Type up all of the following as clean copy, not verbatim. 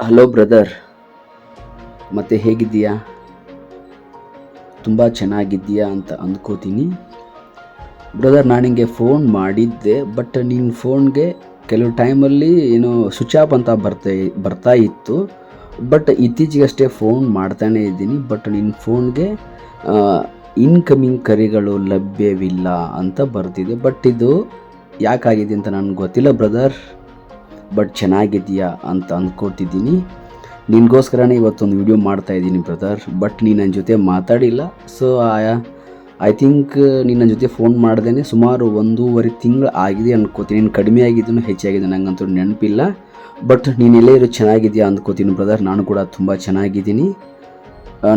Hello brother, ಮತ್ತೆ ಹೇಗಿದ್ದೀಯಾ? ತುಂಬ ಚೆನ್ನಾಗಿದ್ದೀಯಾ ಅಂತ ಅಂದ್ಕೋತೀನಿ. ಬ್ರದರ್, ನಾನು ನಿಂಗೆ ಫೋನ್ ಮಾಡಿದ್ದೆ, ಬಟ್ ನಿನ್ನ ಫೋನ್ಗೆ ಕೆಲವು ಟೈಮಲ್ಲಿ ಏನೋ ಸ್ವಿಚ್ ಆಫ್ ಅಂತ ಬರ್ತಾ ಇತ್ತು. ಬಟ್ ಇತ್ತೀಚೆಗಷ್ಟೇ ಫೋನ್ ಮಾಡ್ತಾನೇ ಇದ್ದೀನಿ, ಬಟ್ ನಿನ್ನ ಫೋನ್ಗೆ ಇನ್ಕಮಿಂಗ್ ಕರೆಗಳು ಲಭ್ಯವಿಲ್ಲ ಅಂತ ಬರ್ತಿದೆ. ಬಟ್ ಇದು ಯಾಕಾಗಿದೆ ಅಂತ ನನಗೆ ಗೊತ್ತಿಲ್ಲ ಬ್ರದರ್. ಬಟ್ ಚೆನ್ನಾಗಿದೆಯಾ ಅಂತ ಅಂದ್ಕೊತಿದ್ದೀನಿ. ನಿನಗೋಸ್ಕರನೇ ಇವತ್ತೊಂದು ವಿಡಿಯೋ ಮಾಡ್ತಾಯಿದ್ದೀನಿ ಬ್ರದರ್. ಬಟ್ ನೀನು ನನ್ನ ಜೊತೆ ಮಾತಾಡಿಲ್ಲ. ಸೊ ಐ ಥಿಂಕ್ ನೀನು ನನ್ನ ಜೊತೆ ಫೋನ್ ಮಾಡ್ದೇ ಸುಮಾರು 1.5 ತಿಂಗಳು ಆಗಿದೆ ಅನ್ಕೋತೀನಿ. ನೀನು ಕಡಿಮೆ ಆಗಿದ್ದೂ ಹೆಚ್ಚಾಗಿದೆ ನನಗಂತೂ ನೆನಪಿಲ್ಲ. ಬಟ್ ನೀನು ಎಲ್ಲೇ ಇರೋ ಚೆನ್ನಾಗಿದೆಯಾ ಅಂದ್ಕೋತೀನಿ ಬ್ರದರ್. ನಾನು ಕೂಡ ತುಂಬ ಚೆನ್ನಾಗಿದ್ದೀನಿ.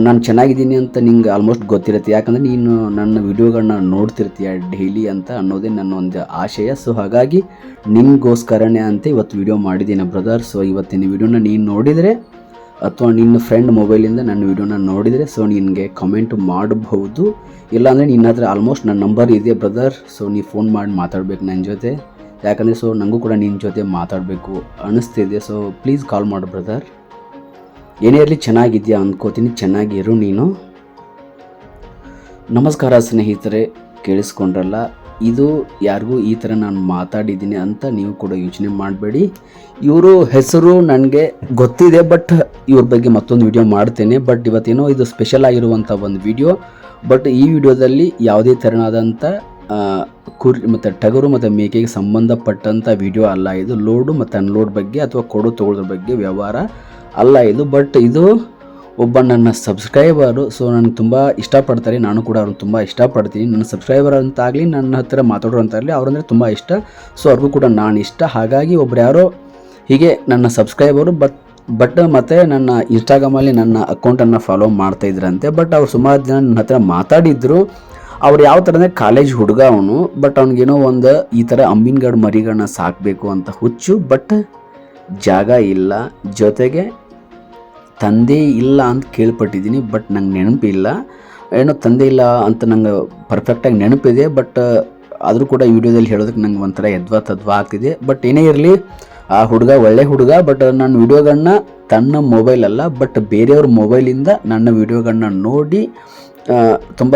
ನಾನು ಚೆನ್ನಾಗಿದ್ದೀನಿ ಅಂತ ನಿಂಗೆ ಆಲ್ಮೋಸ್ಟ್ ಗೊತ್ತಿರುತ್ತೆ, ಯಾಕಂದರೆ ನೀನು ನನ್ನ ವಿಡಿಯೋಗಳನ್ನ ನೋಡ್ತಿರ್ತೀಯ ಡೈಲಿ ಅಂತ ಅನ್ನೋದೇ ನನ್ನ ಒಂದು ಆಶಯ. ಸೊ ಹಾಗಾಗಿ ನಿಮಗೋಸ್ಕರನೇ ಅಂತ ಇವತ್ತು ವಿಡಿಯೋ ಮಾಡಿದ್ದೀನಿ ಬ್ರದರ್. ಸೊ ಇವತ್ತಿನ ವಿಡಿಯೋನ ನೀನು ನೋಡಿದರೆ ಅಥವಾ ನಿನ್ನ ಫ್ರೆಂಡ್ ಮೊಬೈಲಿಂದ ನನ್ನ ವಿಡಿಯೋನ ನೋಡಿದರೆ ಸೊ ನಿನಗೆ ಕಮೆಂಟ್ ಮಾಡಬಹುದು. ಇಲ್ಲಾಂದರೆ ನಿನ್ನ ಹತ್ರ ಆಲ್ಮೋಸ್ಟ್ ನನ್ನ ನಂಬರ್ ಇದೆ ಬ್ರದರ್. ಸೊ ನೀವು ಫೋನ್ ಮಾಡಿ ಮಾತಾಡಬೇಕು ನನ್ನ ಜೊತೆ, ಯಾಕಂದರೆ ಸೊ ನನಗೂ ಕೂಡ ನಿನ್ನ ಜೊತೆ ಮಾತಾಡಬೇಕು ಅನ್ನಿಸ್ತಿದೆ. ಸೊ ಪ್ಲೀಸ್ ಕಾಲ್ ಮಾಡು ಬ್ರದರ್. ಏನೇ ಇರಲಿ ಚೆನ್ನಾಗಿದೆಯಾ ಅಂದ್ಕೋತೀನಿ, ಚೆನ್ನಾಗಿರು ನೀನು. ನಮಸ್ಕಾರ ಸ್ನೇಹಿತರೆ, ಕೇಳಿಸ್ಕೊಂಡ್ರಲ್ಲ, ಇದು ಯಾರಿಗೂ ಈ ಥರ ನಾನು ಮಾತಾಡಿದ್ದೀನಿ ಅಂತ ನೀವು ಕೂಡ ಯೋಚನೆ ಮಾಡಬೇಡಿ. ಇವರು ಹೆಸರು ನನಗೆ ಗೊತ್ತಿದೆ, ಬಟ್ ಇವ್ರ ಬಗ್ಗೆ ಮತ್ತೊಂದು ವಿಡಿಯೋ ಮಾಡ್ತೇನೆ. ಬಟ್ ಇವತ್ತೇನೋ ಇದು ಸ್ಪೆಷಲ್ ಆಗಿರುವಂಥ ಒಂದು ವಿಡಿಯೋ. ಬಟ್ ಈ ವಿಡಿಯೋದಲ್ಲಿ ಯಾವುದೇ ಥರನಾದಂಥ ಕುರಿ ಮತ್ತು ಟಗರು ಮತ್ತು ಮೇಕೆಗೆ ಸಂಬಂಧಪಟ್ಟಂಥ ವಿಡಿಯೋ ಅಲ್ಲ. ಇದು ಲೋಡು ಮತ್ತು ಅನ್ಲೋಡ್ ಬಗ್ಗೆ ಅಥವಾ ಕೊಡು ತಗೊಳ್ಳೋದ್ರ ಬಗ್ಗೆ ವ್ಯವಹಾರ ಅಲ್ಲ ಇದು. ಬಟ್ ಇದು ಒಬ್ಬ ನನ್ನ ಸಬ್ಸ್ಕ್ರೈಬರು. ಸೊ ನನಗೆ ತುಂಬ ಇಷ್ಟಪಡ್ತಾರೆ, ನಾನು ಕೂಡ ಅವ್ರನ್ನ ತುಂಬ ಇಷ್ಟಪಡ್ತೀನಿ. ನನ್ನ ಸಬ್ಸ್ಕ್ರೈಬರ್ ಅಂತಾಗಲಿ, ನನ್ನ ಹತ್ತಿರ ಮಾತಾಡೋರು ಅಂತಾಗಲಿ ಅವ್ರಂದರೆ ತುಂಬ ಇಷ್ಟ. ಸೊ ಅವ್ರಿಗೂ ಕೂಡ ನಾನು ಇಷ್ಟ. ಹಾಗಾಗಿ ಒಬ್ರು ಯಾರೋ ಹೀಗೆ ನನ್ನ ಸಬ್ಸ್ಕ್ರೈಬರು ಬಟ್ ಮತ್ತು ನನ್ನ ಇನ್ಸ್ಟಾಗ್ರಾಮಲ್ಲಿ ನನ್ನ ಅಕೌಂಟನ್ನು ಫಾಲೋ ಮಾಡ್ತಾಯಿದ್ರಂತೆ. ಬಟ್ ಅವ್ರು ಸುಮಾರು ಜನ ನನ್ನ ಹತ್ರ ಮಾತಾಡಿದ್ರು. ಅವ್ರು ಯಾವ ಥರ ಅಂದರೆ ಕಾಲೇಜ್ ಹುಡುಗ ಅವನು. ಬಟ್ ಅವ್ನಿಗೇನೋ ಒಂದು ಈ ಥರ ಅಮ್ಮಿನಗಡ ಮರಿಗಳನ್ನ ಸಾಕಬೇಕು ಅಂತ ಹುಚ್ಚು. ಬಟ್ ಜಾಗ ಇಲ್ಲ, ಜೊತೆಗೆ ತಂದೆ ಇಲ್ಲ ಅಂತ ಕೇಳ್ಪಟ್ಟಿದ್ದೀನಿ. ಬಟ್ ನಂಗೆ ನೆನಪಿಲ್ಲ, ಏನೋ ತಂದೆ ಇಲ್ಲ ಅಂತ ನಂಗೆ ಪರ್ಫೆಕ್ಟಾಗಿ ನೆನಪಿದೆ. ಬಟ್ ಆದರೂ ಕೂಡ ಈ ವಿಡಿಯೋದಲ್ಲಿ ಹೇಳೋದಕ್ಕೆ ನಂಗೆ ಒಂಥರ ತದ್ವಾ ಆಗ್ತಿದೆ. ಬಟ್ ಏನೇ ಇರಲಿ, ಆ ಹುಡುಗ ಒಳ್ಳೆ ಹುಡುಗ. ಬಟ್ ನನ್ನ ವಿಡಿಯೋಗಳನ್ನ ತನ್ನ ಮೊಬೈಲ್ ಅಲ್ಲ, ಬಟ್ ಬೇರೆಯವ್ರ ಮೊಬೈಲಿಂದ ನನ್ನ ವಿಡಿಯೋಗಳನ್ನ ನೋಡಿ ತುಂಬ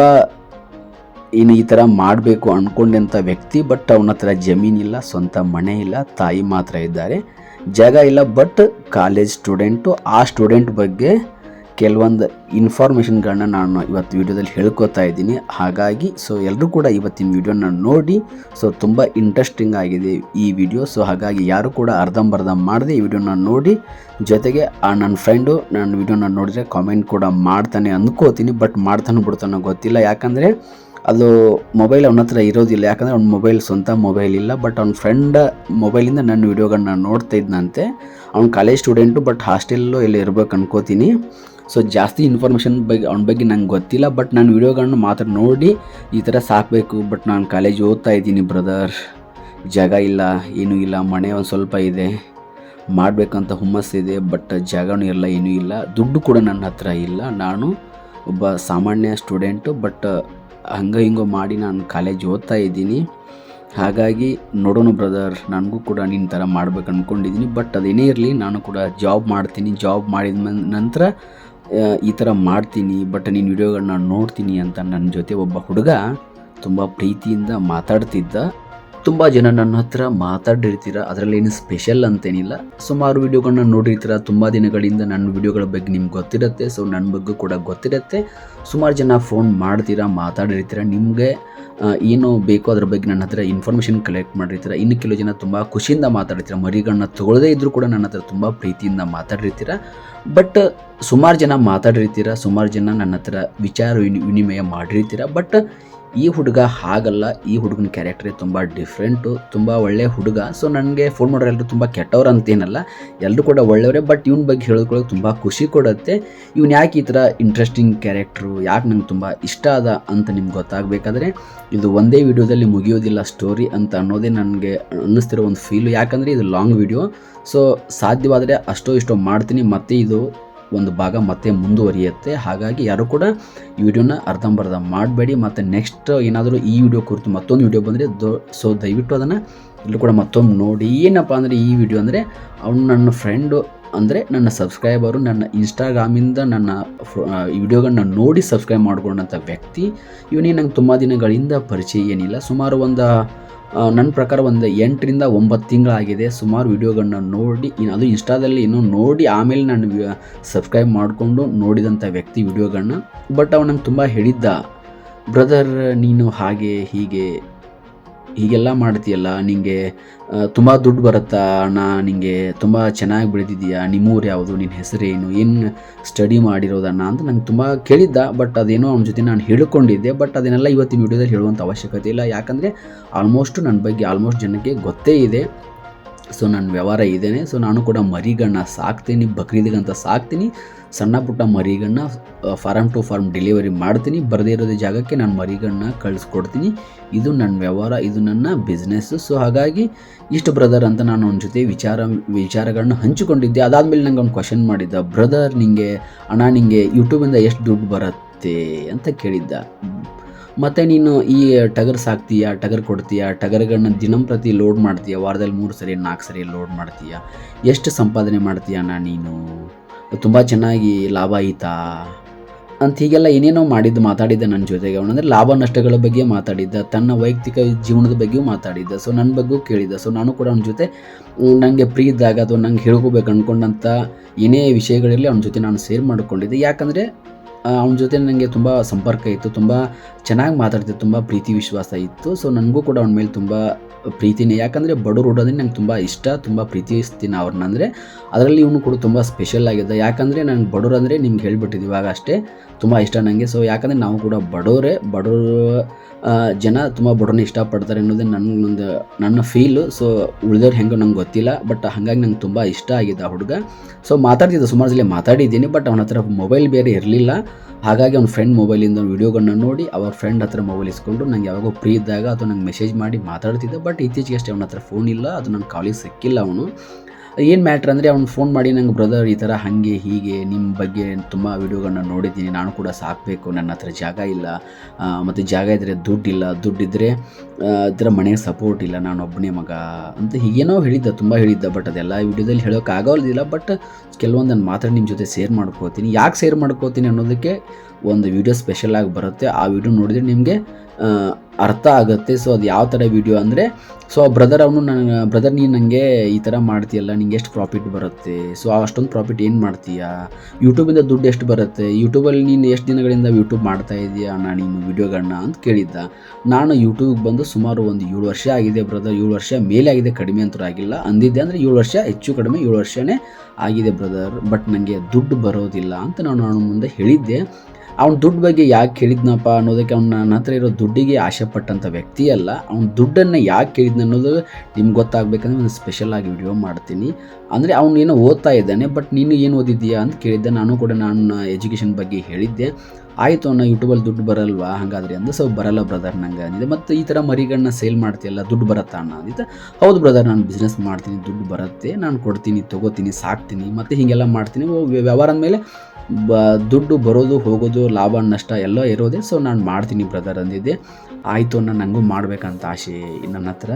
ಈ ಥರ ಮಾಡಬೇಕು ಅಂದ್ಕೊಂಡಂಥ ವ್ಯಕ್ತಿ. ಬಟ್ ಅವನ ಹತ್ರ ಜಮೀನಿಲ್ಲ, ಸ್ವಂತ ಮನೆ ಇಲ್ಲ, ತಾಯಿ ಮಾತ್ರ ಇದ್ದಾರೆ, ಜಾಗ ಇಲ್ಲ. But college student. ಆ ಸ್ಟೂಡೆಂಟ್ ಬಗ್ಗೆ ಕೆಲವೊಂದು ಇನ್ಫಾರ್ಮೇಷನ್ಗಳನ್ನ ನಾನು ಇವತ್ತು ವಿಡಿಯೋದಲ್ಲಿ ಹೇಳ್ಕೊತಾ ಇದ್ದೀನಿ. ಹಾಗಾಗಿ ಸೊ ಎಲ್ಲರೂ ಕೂಡ ಇವತ್ತಿನ ವಿಡಿಯೋನ ನೋಡಿ. ಸೊ ತುಂಬ ಇಂಟ್ರೆಸ್ಟಿಂಗ್ ಆಗಿದೆ ಈ ವಿಡಿಯೋ. ಸೊ ಹಾಗಾಗಿ ಯಾರು ಕೂಡ ಅರ್ಧಂಬರ್ಧ ಮಾಡದೆ ಈ ವಿಡಿಯೋನ ನೋಡಿ. ಜೊತೆಗೆ ನನ್ನ ಫ್ರೆಂಡು ನನ್ನ ವಿಡಿಯೋನ ನೋಡಿದರೆ ಕಾಮೆಂಟ್ ಕೂಡ ಮಾಡ್ತಾನೆ ಅಂದ್ಕೋತೀನಿ. ಬಟ್ ಮಾಡ್ತಾನೆ ಬಿಡ್ತಾನೋ ಗೊತ್ತಿಲ್ಲ, ಯಾಕಂದರೆ ಅದು ಮೊಬೈಲ್ ಅವನ ಹತ್ರ ಇರೋದಿಲ್ಲ. ಯಾಕಂದರೆ ಅವ್ನ ಮೊಬೈಲ್ ಸ್ವಂತ ಮೊಬೈಲ್ ಇಲ್ಲ. ಬಟ್ ಅವ್ನ ಫ್ರೆಂಡ್ ಮೊಬೈಲಿಂದ ನನ್ನ ವಿಡಿಯೋಗಳನ್ನ ನೋಡ್ತಾ ಇದ್ದಂತೆ. ಅವ್ನು ಕಾಲೇಜ್ ಸ್ಟೂಡೆಂಟು, ಬಟ್ ಹಾಸ್ಟೆಲ್ಲೋ ಎಲ್ಲ ಇರ್ಬೇಕು ಅನ್ಕೋತೀನಿ. ಸೊ ಜಾಸ್ತಿ ಇನ್ಫಾರ್ಮೇಷನ್ ಅವ್ನ ಬಗ್ಗೆ ನಂಗೆ ಗೊತ್ತಿಲ್ಲ. ಬಟ್ ನಾನು ವಿಡಿಯೋಗಳನ್ನ ಮಾತ್ರ ನೋಡಿ ಈ ಥರ ಸಾಕಬೇಕು. ಬಟ್ ನಾನು ಕಾಲೇಜ್ ಓದ್ತಾ ಇದ್ದೀನಿ ಬ್ರದರ್, ಜಾಗ ಇಲ್ಲ, ಏನೂ ಇಲ್ಲ, ಮನೆ ಒಂದು ಸ್ವಲ್ಪ ಇದೆ, ಮಾಡಬೇಕಂತ ಹುಮ್ಮಸ್ಸಿದೆ. ಬಟ್ ಜಾಗನೂ ಇಲ್ಲ, ಏನೂ ಇಲ್ಲ, ದುಡ್ಡು ಕೂಡ ನನ್ನ ಹತ್ರ ಇಲ್ಲ. ನಾನು ಒಬ್ಬ ಸಾಮಾನ್ಯ ಸ್ಟೂಡೆಂಟು. ಬಟ್ ಹಂಗೆ ಹಿಂಗೋ ಮಾಡಿ ನಾನು ಕಾಲೇಜ್ ಓದ್ತಾ ಇದ್ದೀನಿ. ಹಾಗಾಗಿ ನೋಡೋಣ ಬ್ರದರ್, ನನಗೂ ಕೂಡ ನಿನ್ನ ಥರ ಮಾಡ್ಬೇಕು ಅಂದ್ಕೊಂಡಿದ್ದೀನಿ. ಬಟ್ ಅದೇನೇ ಇರಲಿ, ನಾನು ಕೂಡ ಜಾಬ್ ಮಾಡ್ತೀನಿ. ಜಾಬ್ ಮಾಡಿದ ನಂತರ ಈ ಥರ ಮಾಡ್ತೀನಿ. ಬಟ್ ನೀನು ವಿಡಿಯೋಗಳನ್ನ ನೋಡ್ತೀನಿ ಅಂತ ನನ್ನ ಜೊತೆ ಒಬ್ಬ ಹುಡುಗ ತುಂಬ ಪ್ರೀತಿಯಿಂದ ಮಾತಾಡ್ತಿದ್ದ. ತುಂಬ ಜನ ನನ್ನ ಹತ್ರ ಮಾತಾಡಿರ್ತೀರ, ಅದರಲ್ಲೇನು ಸ್ಪೆಷಲ್ ಅಂತೇನಿಲ್ಲ. ಸುಮಾರು ವಿಡಿಯೋಗಳನ್ನ ನೋಡಿರ್ತೀರ, ತುಂಬ ದಿನಗಳಿಂದ ನನ್ನ ವಿಡಿಯೋಗಳ ಬಗ್ಗೆ ನಿಮ್ಗೆ ಗೊತ್ತಿರುತ್ತೆ. ಸೊ ನನ್ನ ಬಗ್ಗೆ ಕೂಡ ಗೊತ್ತಿರುತ್ತೆ. ಸುಮಾರು ಜನ ಫೋನ್ ಮಾಡ್ತೀರಾ, ಮಾತಾಡಿರ್ತೀರ, ನಿಮಗೆ ಏನು ಬೇಕೋ ಅದ್ರ ಬಗ್ಗೆ ನನ್ನ ಹತ್ರ ಇನ್ಫಾರ್ಮೇಷನ್ ಕಲೆಕ್ಟ್ ಮಾಡಿರ್ತೀರ. ಇನ್ನು ಕೆಲವು ಜನ ತುಂಬ ಖುಷಿಯಿಂದ ಮಾತಾಡ್ತೀರ, ಮರಿಗಳನ್ನ ತೊಗೊಳ್ಳದೇ ಇದ್ದರೂ ಕೂಡ ನನ್ನ ಹತ್ರ ತುಂಬ ಪ್ರೀತಿಯಿಂದ ಮಾತಾಡಿರ್ತೀರ. ಬಟ್ ಸುಮಾರು ಜನ ಮಾತಾಡಿರ್ತೀರ, ಸುಮಾರು ಜನ ನನ್ನ ಹತ್ರ ವಿಚಾರ ವಿನಿಮಯ ಮಾಡಿರ್ತೀರ. ಬಟ್ ಈ ಹುಡುಗ ಹಾಗಲ್ಲ. ಈ ಹುಡುಗನ ಕ್ಯಾರೆಕ್ಟ್ರೇ ತುಂಬ ಡಿಫ್ರೆಂಟು, ತುಂಬ ಒಳ್ಳೆಯ ಹುಡುಗ. ಸೊ ನನಗೆ ಫೋನ್ ಮಾಡೋರು ಎಲ್ಲರೂ ತುಂಬ ಕೆಟ್ಟವ್ರು ಅಂತೇನಲ್ಲ, ಎಲ್ಲರೂ ಕೂಡ ಒಳ್ಳೆಯವರೇ. ಬಟ್ ಇವನ ಬಗ್ಗೆ ಹೇಳ್ಕೊಳ್ಳೋಕೆ ತುಂಬ ಖುಷಿ ಕೊಡುತ್ತೆ. ಇವನು ಯಾಕೆ ಈ ಥರ ಇಂಟ್ರೆಸ್ಟಿಂಗ್ ಕ್ಯಾರೆಕ್ಟ್ರು, ಯಾಕೆ ನಂಗೆ ತುಂಬ ಇಷ್ಟ ಆದ ಅಂತ ನಿಮ್ಗೆ ಗೊತ್ತಾಗಬೇಕಾದ್ರೆ ಇದು ಒಂದೇ ವಿಡಿಯೋದಲ್ಲಿ ಮುಗಿಯೋದಿಲ್ಲ ಸ್ಟೋರಿ ಅಂತ ಅನ್ನೋದೇ ನನಗೆ ಅನ್ನಿಸ್ತಿರೋ ಒಂದು ಫೀಲು. ಯಾಕಂದರೆ ಇದು ಲಾಂಗ್ ವಿಡಿಯೋ. ಸೊ ಸಾಧ್ಯವಾದರೆ ಅಷ್ಟೋ ಇಷ್ಟೋ ಮಾಡ್ತೀನಿ, ಮತ್ತು ಇದು ಒಂದು ಭಾಗ ಮತ್ತೆ ಮುಂದುವರಿಯುತ್ತೆ. ಹಾಗಾಗಿ ಯಾರು ಕೂಡ ಈ ವಿಡಿಯೋನ ಅರ್ಧಂಬರ್ಧ ಮಾಡಬೇಡಿ. ಮತ್ತು ನೆಕ್ಸ್ಟ್ ಏನಾದರೂ ಈ ವಿಡಿಯೋ ಕುರಿತು ಮತ್ತೊಂದು ವಿಡಿಯೋ ಬಂದರೆ ದಯವಿಟ್ಟು ಅದನ್ನು ಎಲ್ಲರೂ ಕೂಡ ಮತ್ತೊಮ್ಮೆ ನೋಡಿ. ಏನಪ್ಪ ಅಂದರೆ ಈ ವಿಡಿಯೋ ಅಂದರೆ ಅವನು ನನ್ನ ಫ್ರೆಂಡು ಅಂದರೆ ನನ್ನ ಸಬ್ಸ್ಕ್ರೈಬರು ನನ್ನ ಇನ್ಸ್ಟಾಗ್ರಾಮಿಂದ ನನ್ನ ವಿಡಿಯೋಗಳನ್ನ ನೋಡಿ ಸಬ್ಸ್ಕ್ರೈಬ್ ಮಾಡ್ಕೊಂಡಂಥ ವ್ಯಕ್ತಿ. ಇವನಿಗೆ ನಂಗೆ ತುಂಬ ದಿನಗಳಿಂದ ಪರಿಚಯ ಏನಿಲ್ಲ. ಸುಮಾರು ಒಂದು ನನ್ನ ಪ್ರಕಾರ ಒಂದು 8 ರಿಂದ 9 ತಿಂಗಳಾಗಿದೆ ಸುಮಾರು ವಿಡಿಯೋಗಳನ್ನ ನೋಡಿ, ಅದು ಇನ್ಸ್ಟಾದಲ್ಲಿ ಇನ್ನೂ ನೋಡಿ ಆಮೇಲೆ ನಾನು ಸಬ್ಸ್ಕ್ರೈಬ್ ಮಾಡಿಕೊಂಡು ನೋಡಿದಂಥ ವ್ಯಕ್ತಿ ವಿಡಿಯೋಗಳನ್ನ. ಬಟ್ ಅವ್ನು ನಂಗೆ ತುಂಬ ಹೇಳಿದ್ದ, ಬ್ರದರ್ ನೀನು ಹಾಗೆ ಹೀಗೆಲ್ಲ ಮಾಡ್ತೀಯಲ್ಲ, ನಿನಗೆ ತುಂಬ ದುಡ್ಡು ಬರುತ್ತಾ ಅಣ್ಣ, ನಿನಗೆ ತುಂಬ ಚೆನ್ನಾಗಿ ಬೆಳೆದಿದೆಯಾ, ನಿಮ್ಮೂರು ಯಾವುದು, ನಿನ್ನ ಹೆಸರೇನು, ಏನು ಸ್ಟಡಿ ಮಾಡಿರೋದಣ್ಣ ಅಂತ ನಂಗೆ ತುಂಬ ಕೇಳಿದ್ದ. ಬಟ್ ಅದೇನೋ ಅವನ ಜೊತೆ ನಾನು ಹೇಳ್ಕೊಂಡಿದ್ದೆ. ಬಟ್ ಅದನ್ನೆಲ್ಲ ಇವತ್ತಿನ ವಿಡಿಯೋದಲ್ಲಿ ಹೇಳುವಂಥ ಅವಶ್ಯಕತೆ ಇಲ್ಲ. ಯಾಕಂದರೆ ನನ್ನ ಬಗ್ಗೆ ಆಲ್ಮೋಸ್ಟ್ ಜನಕ್ಕೆ ಗೊತ್ತೇ ಇದೆ. ಸೊ ನನ್ನ ವ್ಯವಹಾರ ಇದೇನೆ. ಸೊ ನಾನು ಕೂಡ ಮರಿಗಳನ್ನ ಸಾಕ್ತೀನಿ, ಬಕ್ರೀದಿಗಂತ ಸಾಕ್ತೀನಿ. ಸಣ್ಣ ಪುಟ್ಟ ಮರಿಗಳನ್ನ ಫಾರಮ್ ಟು ಫಾರ್ಮ್ ಡೆಲಿವರಿ ಮಾಡ್ತೀನಿ. ಬರದೇ ಇರೋದೇ ಜಾಗಕ್ಕೆ ನಾನು ಮರಿಗಳನ್ನ ಕಳಿಸ್ಕೊಡ್ತೀನಿ. ಇದು ನನ್ನ ವ್ಯವಹಾರ, ಇದು ನನ್ನ ಬಿಸ್ನೆಸ್ಸು. ಸೊ ಹಾಗಾಗಿ ಇಷ್ಟು ಬ್ರದರ್ ಅಂತ ನಾನು ಅವನ ಜೊತೆ ವಿಚಾರಗಳನ್ನ ಹಂಚಿಕೊಂಡಿದ್ದೆ. ಅದಾದಮೇಲೆ ನಂಗೆ ಅವ್ನು ಕ್ವಶನ್ ಮಾಡಿದ್ದ, ಬ್ರದರ್ ನಿಂಗೆ ಯೂಟ್ಯೂಬಿಂದ ಎಷ್ಟು ದುಡ್ಡು ಬರುತ್ತೆ ಅಂತ ಕೇಳಿದ್ದ. ಮತ್ತು ನೀನು ಈ ಟಗರ್ ಸಾಕ್ತೀಯಾ, ಟಗರ್ ಕೊಡ್ತೀಯಾ, ಟಗರ್ಗಳನ್ನ ದಿನಂಪ್ರತಿ ಲೋಡ್ ಮಾಡ್ತೀಯಾ, ವಾರದಲ್ಲಿ 3 ಸರಿ 4 ಸರಿ ಲೋಡ್ ಮಾಡ್ತೀಯಾ, ಎಷ್ಟು ಸಂಪಾದನೆ ಮಾಡ್ತೀಯಣ್ಣ ನೀನು, ತುಂಬ ಚೆನ್ನಾಗಿ ಲಾಭ ಆಯಿತಾ ಅಂತ ಹೀಗೆಲ್ಲ ಏನೇನೋ ಮಾತಾಡಿದ್ದ ನನ್ನ ಜೊತೆಗೆ. ಅವನಂದರೆ ಲಾಭ ನಷ್ಟಗಳ ಬಗ್ಗೆ ಮಾತಾಡಿದ್ದ, ತನ್ನ ವೈಯಕ್ತಿಕ ಜೀವನದ ಬಗ್ಗೆಯೂ ಮಾತಾಡಿದ್ದ. ಸೊ ನನ್ನ ಬಗ್ಗೆಯೂ ಕೇಳಿದ್ದ. ಸೊ ನಾನು ಕೂಡ ಅವನ ಜೊತೆ ನನಗೆ ಫ್ರೀ ಇದ್ದಾಗ ಅಥವಾ ನಂಗೆ ಹೇಳ್ಕೋಬೇಕು ಅಂದ್ಕೊಂಡಂಥ ಏನೇ ವಿಷಯಗಳಿರಲಿ ಅವನ ಜೊತೆ ನಾನು ಶೇರ್ ಮಾಡಿಕೊಂಡಿದ್ದೆ. ಯಾಕಂದರೆ ಅವನ ಜೊತೆ ನನಗೆ ತುಂಬ ಸಂಪರ್ಕ ಇತ್ತು, ತುಂಬ ಚೆನ್ನಾಗಿ ಮಾತಾಡ್ತಿದ್ದೆ, ತುಂಬ ಪ್ರೀತಿ ವಿಶ್ವಾಸ ಇತ್ತು. ಸೊ ನನಗೂ ಕೂಡ ಅವನ ಮೇಲೆ ತುಂಬ ಪ್ರೀತಿನೇ. ಯಾಕಂದರೆ ಬಡವರು ಹುಡೋದ್ರೆ ನಂಗೆ ತುಂಬ ಇಷ್ಟ, ತುಂಬ ಪ್ರೀತಿಸ್ತೀನಿ ಅವ್ರನ್ನ. ಅಂದರೆ ಅದರಲ್ಲಿ ಇವನು ಕೂಡ ತುಂಬ ಸ್ಪೆಷಲ್ ಆಗಿದ್ದ. ಯಾಕಂದರೆ ನನಗೆ ಬಡವರು ಅಂದರೆ ನಿಮ್ಗೆ ಹೇಳ್ಬಿಟ್ಟಿದ್ದು ಇವಾಗ ಅಷ್ಟೇ, ತುಂಬ ಇಷ್ಟ ನನಗೆ. ಸೊ ಯಾಕಂದರೆ ನಾವು ಕೂಡ ಬಡವರು ಜನ ತುಂಬ ಬಡವ್ರನ್ನ ಇಷ್ಟಪಡ್ತಾರೆ ಅನ್ನೋದೇ ನನ್ನ ಫೀಲು. ಸೊ ಉಳಿದವ್ರು ಹೆಂಗೋ ನಂಗೆ ಗೊತ್ತಿಲ್ಲ. ಬಟ್ ಹಾಗಾಗಿ ನಂಗೆ ತುಂಬ ಇಷ್ಟ ಆಗಿದೆ ಆ ಹುಡುಗ. ಸೊ ಮಾತಾಡ್ತಿದ್ದ, ಸುಮಾರು ಸಲ ಮಾತಾಡಿದ್ದೀನಿ. ಬಟ್ ಅವನ ಹತ್ರ ಮೊಬೈಲ್ ಬೇರೆ ಇರಲಿಲ್ಲ. ಹಾಗಾಗಿ ಅವ್ನ ಫ್ರೆಂಡ್ ಮೊಬೈಲಿಂದ ವಿಡಿಯೋಗಳನ್ನ ನೋಡಿ ಅವ್ರ ಫ್ರೆಂಡ್ ಹತ್ರ ಮೊಬೈಲ್ ಇಸ್ಕೊಂಡು ನಂಗೆ ಯಾವಾಗೋ ಫ್ರೀ ಇದ್ದಾಗ ಅಥವಾ ನಂಗೆ ಮೆಸೇಜ್ ಮಾಡಿ ಮಾತಾಡ್ತಿದ್ದೆ. ಬಟ್ ಇತ್ತೀಚೆಗೆ ಅಷ್ಟೇ ಅವನ ಹತ್ರ ಫೋನ್ ಇಲ್ಲ, ಅದು ನನ್ನ ಕಾಲಿಗೆ ಸಿಕ್ಕಿಲ್ಲ. ಅವನು ಏನು ಮ್ಯಾಟ್ರ್ ಅಂದರೆ ಅವ್ನು ಫೋನ್ ಮಾಡಿ ನಂಗೆ, ಬ್ರದರ್ ಈ ಥರ ಹಾಗೆ ಹೀಗೆ ನಿಮ್ಮ ಬಗ್ಗೆ ತುಂಬ ವಿಡಿಯೋಗಳನ್ನ ನೋಡಿದ್ದೀನಿ, ನಾನು ಕೂಡ ಸಾಕಬೇಕು, ನನ್ನ ಹತ್ರ ಜಾಗ ಇಲ್ಲ, ಮತ್ತು ಜಾಗ ಇದ್ದರೆ ದುಡ್ಡಿಲ್ಲ, ದುಡ್ಡಿದ್ದರೆ ಇದರ ಮನೆಗೆ ಸಪೋರ್ಟ್ ಇಲ್ಲ, ನಾನು ಒಬ್ಬನೇ ಮಗ ಅಂತ ಹೀಗೇನೋ ಹೇಳಿದ್ದ, ತುಂಬ ಹೇಳಿದ್ದ. ಬಟ್ ಅದೆಲ್ಲ ವಿಡಿಯೋದಲ್ಲಿ ಹೇಳೋಕ್ಕಾಗೋದಿಲ್ಲ. ಬಟ್ ಕೆಲವೊಂದು ನಾನು ಮಾತ್ರ ನಿಮ್ಮ ಜೊತೆ ಶೇರ್ ಮಾಡ್ಕೋತೀನಿ. ಯಾಕೆ ಶೇರ್ ಮಾಡ್ಕೋತೀನಿ ಅನ್ನೋದಕ್ಕೆ ಒಂದು ವಿಡಿಯೋ ಸ್ಪೆಷಲಾಗಿ ಬರುತ್ತೆ. ಆ ವಿಡಿಯೋ ನೋಡಿದರೆ ನಿಮಗೆ ಅರ್ಥ ಆಗುತ್ತೆ. ಸೊ ಅದು ಯಾವ ಥರ ವಿಡಿಯೋ ಅಂದರೆ, ಸೊ ಬ್ರದರ್ ನೀನು ನನಗೆ ಈ ಥರ ಮಾಡ್ತೀಯಲ್ಲ, ನಿಂಗೆ ಎಷ್ಟು ಪ್ರಾಫಿಟ್ ಬರುತ್ತೆ, ಸೊ ಅಷ್ಟೊಂದು ಪ್ರಾಫಿಟ್ ಏನು ಮಾಡ್ತೀಯಾ, ಯೂಟ್ಯೂಬಿಂದ ದುಡ್ಡು ಎಷ್ಟು ಬರುತ್ತೆ, ಯೂಟ್ಯೂಬಲ್ಲಿ ನೀನು ಎಷ್ಟು ದಿನಗಳಿಂದ ಯೂಟ್ಯೂಬ್ ಮಾಡ್ತಾ ಇದೆಯಾ ಅಣ್ಣ ನೀನು ವಿಡಿಯೋಗಳನ್ನ ಅಂತ ಕೇಳಿದ್ದ. ನಾನು ಯೂಟ್ಯೂಬ್ಗೆ ಬಂದು ಸುಮಾರು ಒಂದು 7 ವರ್ಷ ಆಗಿದೆ ಬ್ರದರ್, 7 ವರ್ಷ ಮೇಲೆ ಆಗಿದೆ, ಕಡಿಮೆ ಅಂತೂ ಆಗಿಲ್ಲ ಅಂದಿದ್ದೆ. ಅಂದರೆ 7 ವರ್ಷ ಹೆಚ್ಚು ಕಡಿಮೆ 7 ವರ್ಷನೇ ಆಗಿದೆ ಬ್ರದರ್. ಬಟ್ ನನಗೆ ದುಡ್ಡು ಬರೋದಿಲ್ಲ ಅಂತ ನಾನು ಅವನ ಮುಂದೆ ಹೇಳಿದ್ದೆ. ಅವ್ನ ದುಡ್ಡು ಬಗ್ಗೆ ಯಾಕೆ ಕೇಳಿದ್ನಪ್ಪ ಅನ್ನೋದಕ್ಕೆ, ನನ್ನ ಹತ್ರ ಇರೋ ದುಡ್ಡಿಗೆ ಆಸೆ ಪಟ್ಟಂಥ ವ್ಯಕ್ತಿ ಅಲ್ಲ. ಅವ್ನ ದುಡ್ಡನ್ನು ಯಾಕೆ ಕೇಳಿದ್ನ ಅನ್ನೋದು ನಿಮ್ಗೆ ಗೊತ್ತಾಗಬೇಕಂದ್ರೆ ಒಂದು ಸ್ಪೆಷಲಾಗಿ ವಿಡಿಯೋ ಮಾಡ್ತೀನಿ. ಅಂದರೆ ಅವ್ನು ಏನೋ ಓದ್ತಾ ಇದ್ದಾನೆ. ಬಟ್ ನೀನು ಏನು ಓದಿದ್ದೀಯಾ ಅಂತ ಕೇಳಿದ್ದೆ. ನಾನು ಕೂಡ ನನ್ನ ಎಜುಕೇಷನ್ ಬಗ್ಗೆ ಹೇಳಿದ್ದೆ. ಆಯಿತು ಅಣ್ಣ, ಯೂಟ್ಯೂಬಲ್ಲಿ ದುಡ್ಡು ಬರಲ್ವಾ ಹಾಗಾದರೆ ಅಂದು. ಸೊ ಬರಲ್ಲ ಬ್ರದರ್ ನಂಗೆ ಅಂದಿದ್ದೆ. ಮತ್ತು ಈ ಥರ ಮರಿಗಳನ್ನ ಸೇಲ್ ಮಾಡ್ತೀಯಲ್ಲ, ದುಡ್ಡು ಬರುತ್ತಾ ಅಣ್ಣ ಅಂದಿದ್ದೆ. ಹೌದು ಬ್ರದರ್, ನಾನು ಬಿಸ್ನೆಸ್ ಮಾಡ್ತೀನಿ, ದುಡ್ಡು ಬರುತ್ತೆ, ನಾನು ಕೊಡ್ತೀನಿ, ತೊಗೋತೀನಿ, ಸಾಕ್ತೀನಿ, ಮತ್ತು ಹೀಗೆಲ್ಲ ಮಾಡ್ತೀನಿ. ವ್ಯವಹಾರ ಅಂದಮೇಲೆ ದುಡ್ಡು ಬರೋದು ಹೋಗೋದು, ಲಾಭ ನಷ್ಟ ಎಲ್ಲ ಇರೋದೇ. ಸೊ ನಾನು ಮಾಡ್ತೀನಿ ಬ್ರದರ್ ಅಂದಿದ್ದೆ. ಆಯಿತು ಅಣ್ಣ, ನನಗೂ ಮಾಡಬೇಕಂತ ಆಸೆ, ನನ್ನ ಹತ್ರ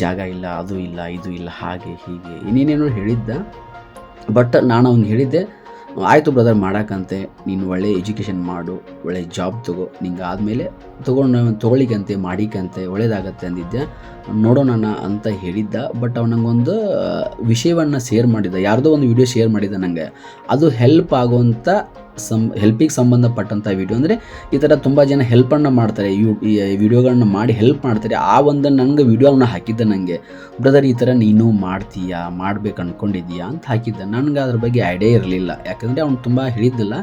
ಜಾಗ ಇಲ್ಲ, ಅದು ಇಲ್ಲ, ಇದು ಇಲ್ಲ, ಹಾಗೆ ಹೀಗೆ ಇನ್ನೇನೇನೋ ಹೇಳಿದ್ದ. ಬಟ್ ನಾನು ಅವ್ನಿಗೆ ಹೇಳಿದ್ದೆ, ಆಯಿತು ಬ್ರದರ್ ಮಾಡೋಕ್ಕಂತೆ, ನೀನು ಒಳ್ಳೆ ಎಜುಕೇಷನ್ ಮಾಡು, ಒಳ್ಳೆ ಜಾಬ್ ತೊಗೋ, ನಿಂಗೆ ಆದಮೇಲೆ ತೊಗೊಳ್ಳಿಕ್ಕಂತೆ ಮಾಡಿಕಂತೆ ಒಳ್ಳೇದಾಗತ್ತೆ ಅಂದಿದ್ದೆ. ನೋಡೋಣ ಅಂತ ಹೇಳಿದ್ದ. ಬಟ್ ಅವ್ನು ನಂಗೊಂದು ವಿಷಯವನ್ನು ಶೇರ್ ಮಾಡಿದ್ದ, ಯಾರ್ದೋ ಒಂದು ವಿಡಿಯೋ ಶೇರ್ ಮಾಡಿದ್ದ ನನಗೆ. ಅದು ಹೆಲ್ಪ್ ಆಗುವಂಥ ಹೆಲ್ಪಿಗೆ ಸಂಬಂಧಪಟ್ಟಂಥ ವಿಡಿಯೋ. ಅಂದರೆ ಈ ಥರ ತುಂಬ ಜನ ಹೆಲ್ಪನ್ನು ಮಾಡ್ತಾರೆ, ಈ ವಿಡಿಯೋಗಳನ್ನ ಮಾಡಿ ಹೆಲ್ಪ್ ಮಾಡ್ತಾರೆ. ಆ ಒಂದು ನನಗೆ ವಿಡಿಯೋನ ಹಾಕಿದ್ದ ನನಗೆ, ಬ್ರದರ್ ಈ ಥರ ನೀನು ಮಾಡ್ತೀಯಾ, ಮಾಡ್ಬೇಕು ಅಂದ್ಕೊಂಡಿದ್ದೀಯಾ ಅಂತ ಹಾಕಿದ್ದ. ನನಗೆ ಅದ್ರ ಬಗ್ಗೆ ಐಡಿಯಾ ಇರಲಿಲ್ಲ. ಯಾಕಂದರೆ ಅವ್ನು ತುಂಬ ಹೇಳಿದ್ದಿಲ್ಲ,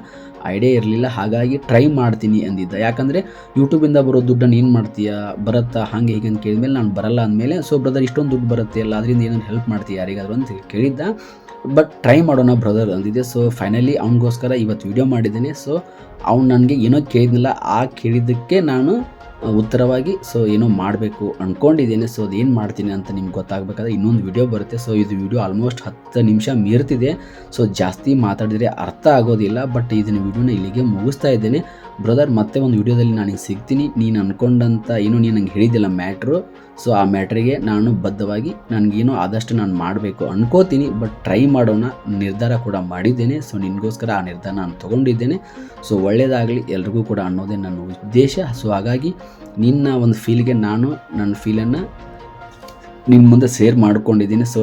ಐಡಿಯಾ ಇರಲಿಲ್ಲ. ಹಾಗಾಗಿ ಟ್ರೈ ಮಾಡ್ತೀನಿ ಅಂದಿದ್ದ. ಯಾಕಂದರೆ ಯೂಟ್ಯೂಬಿಂದ ಬರೋ ದುಡ್ಡನ್ನು ಏನು ಮಾಡ್ತೀಯಾ, ಬರುತ್ತಾ ಹಾಗೆ ಹೀಗೆ ಅಂತ ಕೇಳಿದ್ಮೇಲೆ ನಾನು ಬರಲ್ಲ ಅಂದಮೇಲೆ, ಸೊ ಬ್ರದರ್ ಇಷ್ಟೊಂದು ದುಡ್ಡು ಬರುತ್ತೆ ಅಲ್ಲ, ಅದರಿಂದ ಏನಾದ್ರು ಹೆಲ್ಪ್ ಮಾಡ್ತೀಯ ಯಾರಿಗಾದ್ರು ಅಂತ ಕೇಳಿದ್ದ. ಬಟ್ ಟ್ರೈ ಮಾಡೋಣ ಬ್ರದರ್ ಅಂದಿದ್ದೆ. ಸೊ ಫೈನಲಿ ಅವನಿಗೋಸ್ಕರ ಇವತ್ತು ವಿಡಿಯೋ ಮಾಡಿದ್ದೇನೆ. ಸೊ ಅವ್ನು ನನಗೆ ಏನೋ ಕೇಳಿದ್ನಲ್ಲ, ಆ ಕೇಳಿದ್ದಕ್ಕೆ ನಾನು ಉತ್ತರವಾಗಿ ಸೊ ಏನೋ ಮಾಡಬೇಕು ಅಂದ್ಕೊಂಡಿದ್ದೇನೆ. ಸೊ ಅದು ಏನು ಮಾಡ್ತೀನಿ ಅಂತ ನಿಮ್ಗೆ ಗೊತ್ತಾಗಬೇಕಾದ್ರೆ ಇನ್ನೊಂದು ವಿಡಿಯೋ ಬರುತ್ತೆ. ಸೊ ಇದು ವಿಡಿಯೋ ಆಲ್ಮೋಸ್ಟ್ 10 ನಿಮಿಷ ಮೀರ್ತಿದೆ. ಸೊ ಜಾಸ್ತಿ ಮಾತಾಡಿದರೆ ಅರ್ಥ ಆಗೋದಿಲ್ಲ. ಬಟ್ ಇದನ್ನು ವಿಡಿಯೋನ ಇಲ್ಲಿಗೆ ಮುಗಿಸ್ತಾ ಇದ್ದೇನೆ. ಬ್ರದರ್ ಮತ್ತೆ ಒಂದು ವಿಡಿಯೋದಲ್ಲಿ ನಾನು ಸಿಗ್ತೀನಿ. ನೀನು ಅಂದ್ಕೊಂಡಂಥ ಏನು ನೀನು ನಂಗೆ ಹೇಳಿದ್ದಿಲ್ಲ ಮ್ಯಾಟ್ರು, ಸೊ ಆ ಮ್ಯಾಟ್ರಿಗೆ ನಾನು ಬದ್ಧವಾಗಿ ನನಗೇನೋ ಆದಷ್ಟು ನಾನು ಮಾಡಬೇಕು ಅನ್ಕೋತೀನಿ. ಬಟ್ ಟ್ರೈ ಮಾಡೋಣ, ನಿರ್ಧಾರ ಕೂಡ ಮಾಡಿದ್ದೇನೆ. ಸೊ ನಿನಗೋಸ್ಕರ ಆ ನಿರ್ಧಾರ ನಾನು ತೊಗೊಂಡಿದ್ದೇನೆ. ಸೊ ಒಳ್ಳೆಯದಾಗಲಿ ಎಲ್ರಿಗೂ ಕೂಡ ಅನ್ನೋದೇ ನನ್ನ ಉದ್ದೇಶ. ಸೊ ಹಾಗಾಗಿ ನಿನ್ನ ಒಂದು ಫೀಲ್ಗೆ ನಾನು ನನ್ನ ಫೀಲನ್ನು ನಿಮ್ಮ ಮುಂದೆ ಶೇರ್ ಮಾಡ್ಕೊಂಡಿದ್ದೀನಿ. ಸೊ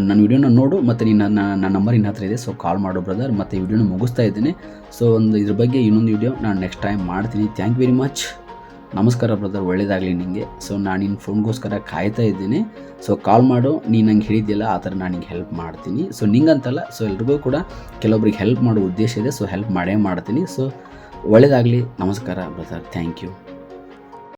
ನನ್ನ ವಿಡಿಯೋನ ನೋಡು, ಮತ್ತು ನನ್ನ ನಂಬರ್ ನಿನ್ನ ಹತ್ರ ಇದೆ. ಸೊ ಕಾಲ್ ಮಾಡು ಬ್ರದರ್. ಮತ್ತು ವಿಡಿಯೋನ ಮುಗಿಸ್ತಾ ಇದ್ದೇನೆ. ಸೊ ಇದ್ರ ಬಗ್ಗೆ ಇನ್ನೊಂದು ವಿಡಿಯೋ ನಾನು ನೆಕ್ಸ್ಟ್ ಟೈಮ್ ಮಾಡ್ತೀನಿ. Thank you very much. ನಮಸ್ಕಾರ ಬ್ರದರ್, ಒಳ್ಳೆಯದಾಗಲಿ ನಿನಗೆ. ಸೊ ನಾನು ನಿನ್ನ ಫೋನ್ಗೋಸ್ಕರ ಕಾಯ್ತಾ ಇದ್ದೀನಿ. ಸೊ ಕಾಲ್ ಮಾಡು, ನೀನು ನಂಗೆ ಹೇಳಿದ್ದಿಲ್ಲ ಆ ಥರ ನಾನು ನಿಂಗೆ ಹೆಲ್ಪ್ ಮಾಡ್ತೀನಿ. ಸೊ ನಿಂಗಂತಲ್ಲ, ಸೊ ಎಲ್ರಿಗೂ ಕೂಡ ಕೆಲವೊಬ್ರಿಗೆ ಹೆಲ್ಪ್ ಮಾಡೋ ಉದ್ದೇಶ ಇದೆ. ಸೊ ಹೆಲ್ಪ್ ಮಾಡೇ ಮಾಡ್ತೀನಿ. ಸೊ ಒಳ್ಳೆಯದಾಗಲಿ. ನಮಸ್ಕಾರ ಬ್ರದರ್, ಥ್ಯಾಂಕ್ ಯು.